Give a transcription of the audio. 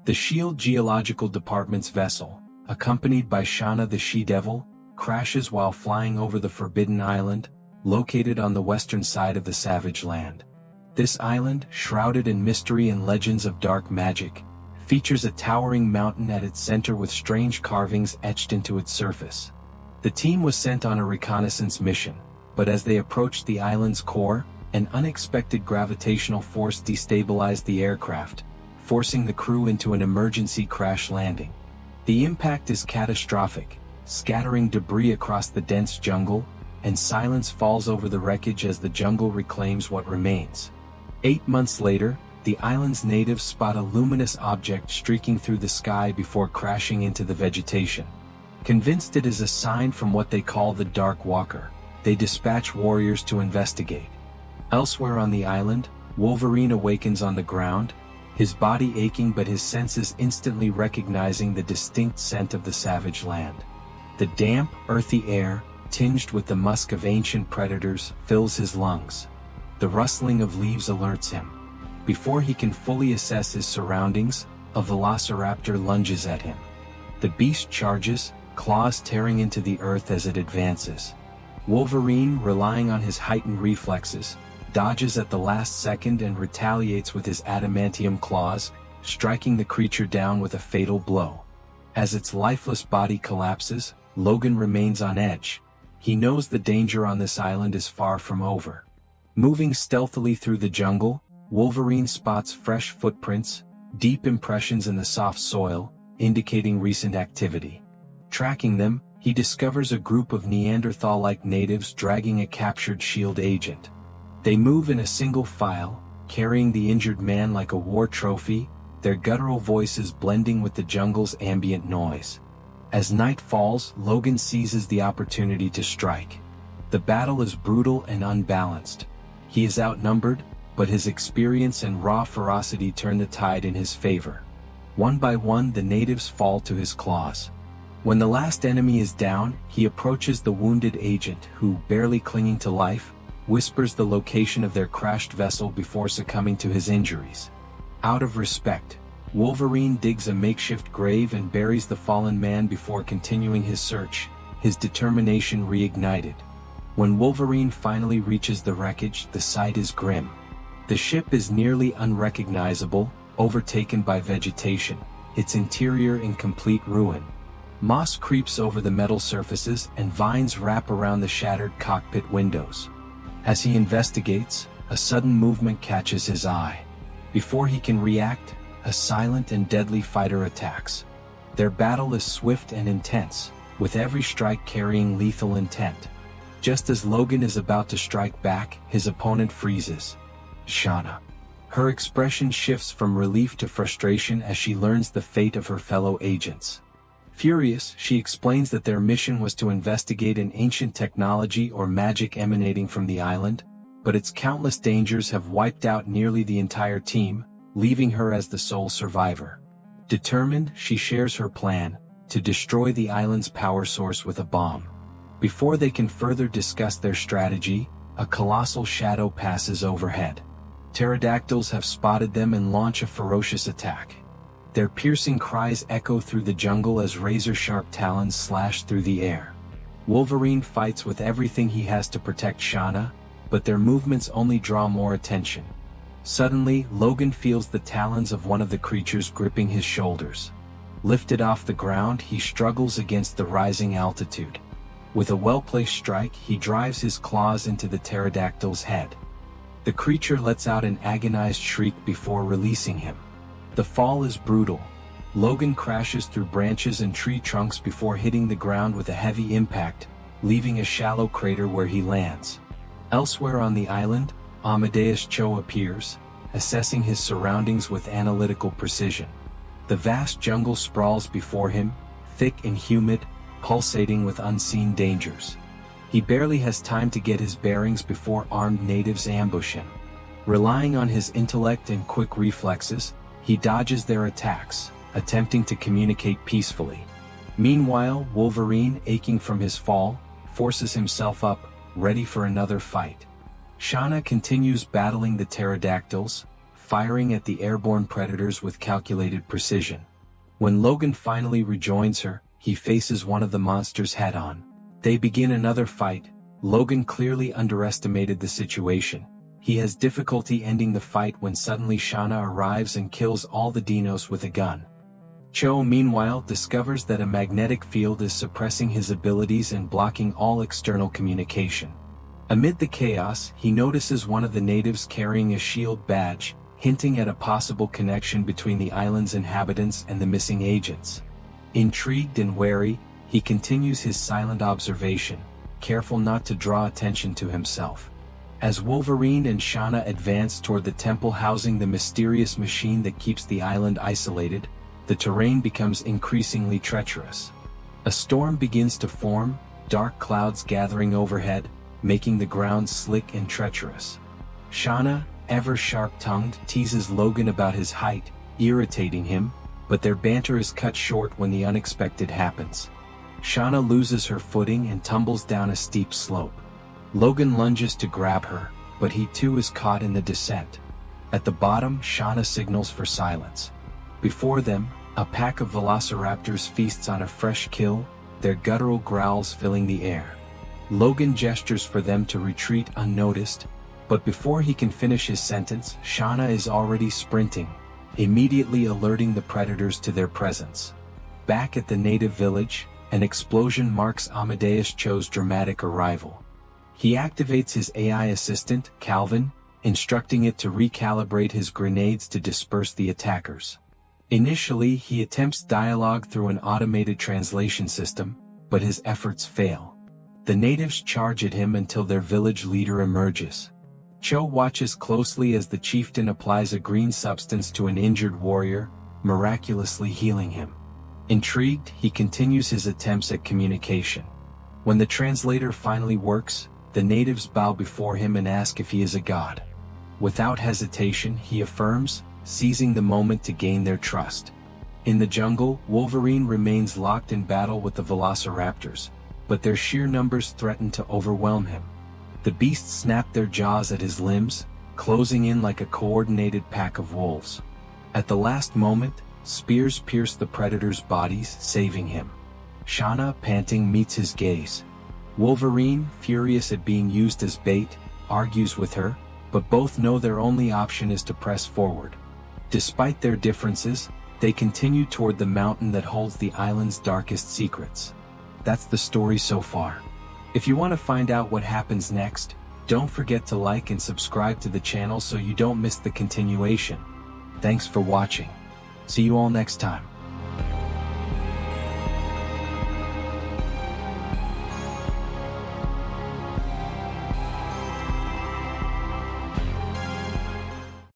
The SHIELD Geological Department's vessel, accompanied by Shanna the She-Devil, crashes while flying over the Forbidden Island, located on the western side of the Savage Land. This island, shrouded in mystery and legends of dark magic, features a towering mountain at its center with strange carvings etched into its surface. The team was sent on a reconnaissance mission, but as they approached the island's core, an unexpected gravitational force destabilized the aircraft, forcing the crew into an emergency crash landing. The impact is catastrophic, scattering debris across the dense jungle, and silence falls over the wreckage as the jungle reclaims what remains. 8 months later, the island's natives spot a luminous object streaking through the sky before crashing into the vegetation. Convinced it is a sign from what they call the Dark Walker, they dispatch warriors to investigate. Elsewhere on the island, Wolverine awakens on the ground, his body aching but his senses instantly recognizing the distinct scent of the Savage Land. The damp, earthy air, tinged with the musk of ancient predators, fills his lungs. The rustling of leaves alerts him. Before he can fully assess his surroundings, a velociraptor lunges at him. The beast charges, claws tearing into the earth as it advances. Wolverine, relying on his heightened reflexes, dodges at the last second and retaliates with his adamantium claws, striking the creature down with a fatal blow. As its lifeless body collapses, Logan remains on edge. He knows the danger on this island is far from over. Moving stealthily through the jungle, Wolverine spots fresh footprints, deep impressions in the soft soil, indicating recent activity. Tracking them, he discovers a group of Neanderthal-like natives dragging a captured SHIELD agent. They move in a single file, carrying the injured man like a war trophy, their guttural voices blending with the jungle's ambient noise. As night falls, Logan seizes the opportunity to strike. The battle is brutal and unbalanced. He is outnumbered, but his experience and raw ferocity turn the tide in his favor. One by one, the natives fall to his claws. When the last enemy is down, he approaches the wounded agent who, barely clinging to life, whispers the location of their crashed vessel before succumbing to his injuries. Out of respect, Wolverine digs a makeshift grave and buries the fallen man before continuing his search, his determination reignited. When Wolverine finally reaches the wreckage, the sight is grim. The ship is nearly unrecognizable, overtaken by vegetation, its interior in complete ruin. Moss creeps over the metal surfaces and vines wrap around the shattered cockpit windows. As he investigates, a sudden movement catches his eye. Before he can react, a silent and deadly fighter attacks. Their battle is swift and intense, with every strike carrying lethal intent. Just as Logan is about to strike back, his opponent freezes. Shanna. Her expression shifts from relief to frustration as she learns the fate of her fellow agents. Furious, she explains that their mission was to investigate an ancient technology or magic emanating from the island, but its countless dangers have wiped out nearly the entire team, leaving her as the sole survivor. Determined, she shares her plan, to destroy the island's power source with a bomb. Before they can further discuss their strategy, a colossal shadow passes overhead. Pterodactyls have spotted them and launch a ferocious attack. Their piercing cries echo through the jungle as razor-sharp talons slash through the air. Wolverine fights with everything he has to protect Shanna, but their movements only draw more attention. Suddenly, Logan feels the talons of one of the creatures gripping his shoulders. Lifted off the ground, he struggles against the rising altitude. With a well-placed strike, he drives his claws into the pterodactyl's head. The creature lets out an agonized shriek before releasing him. The fall is brutal. Logan crashes through branches and tree trunks before hitting the ground with a heavy impact, leaving a shallow crater where he lands. Elsewhere on the island, Amadeus Cho appears, assessing his surroundings with analytical precision. The vast jungle sprawls before him, thick and humid, pulsating with unseen dangers. He barely has time to get his bearings before armed natives ambush him. Relying on his intellect and quick reflexes, he dodges their attacks, attempting to communicate peacefully. Meanwhile, Wolverine, aching from his fall, forces himself up, ready for another fight. Shanna continues battling the pterodactyls, firing at the airborne predators with calculated precision. When Logan finally rejoins her, he faces one of the monsters head-on. They begin another fight. Logan clearly underestimated the situation. He has difficulty ending the fight when suddenly Shanna arrives and kills all the dinos with a gun. Cho meanwhile discovers that a magnetic field is suppressing his abilities and blocking all external communication. Amid the chaos, he notices one of the natives carrying a shield badge, hinting at a possible connection between the island's inhabitants and the missing agents. Intrigued and wary, he continues his silent observation, careful not to draw attention to himself. As Wolverine and Shanna advance toward the temple housing the mysterious machine that keeps the island isolated, the terrain becomes increasingly treacherous. A storm begins to form, dark clouds gathering overhead, making the ground slick and treacherous. Shanna, ever sharp-tongued, teases Logan about his height, irritating him, but their banter is cut short when the unexpected happens. Shanna loses her footing and tumbles down a steep slope. Logan lunges to grab her, but he too is caught in the descent. At the bottom, Shanna signals for silence. Before them, a pack of velociraptors feasts on a fresh kill, their guttural growls filling the air. Logan gestures for them to retreat unnoticed, but before he can finish his sentence, Shanna is already sprinting, immediately alerting the predators to their presence. Back at the native village, an explosion marks Amadeus Cho's dramatic arrival. He activates his AI assistant, Calvin, instructing it to recalibrate his grenades to disperse the attackers. Initially, he attempts dialogue through an automated translation system, but his efforts fail. The natives charge at him until their village leader emerges. Cho watches closely as the chieftain applies a green substance to an injured warrior, miraculously healing him. Intrigued, he continues his attempts at communication. When the translator finally works, the natives bow before him and ask if he is a god. Without hesitation, he affirms, seizing the moment to gain their trust. In the jungle, Wolverine remains locked in battle with the velociraptors, but their sheer numbers threaten to overwhelm him. The beasts snap their jaws at his limbs, closing in like a coordinated pack of wolves. At the last moment, spears pierce the predators' bodies, saving him. Shanna, panting, meets his gaze. Wolverine, furious at being used as bait, argues with her, but both know their only option is to press forward. Despite their differences, they continue toward the mountain that holds the island's darkest secrets. That's the story so far. If you want to find out what happens next, don't forget to like and subscribe to the channel so you don't miss the continuation. Thanks for watching. See you all next time.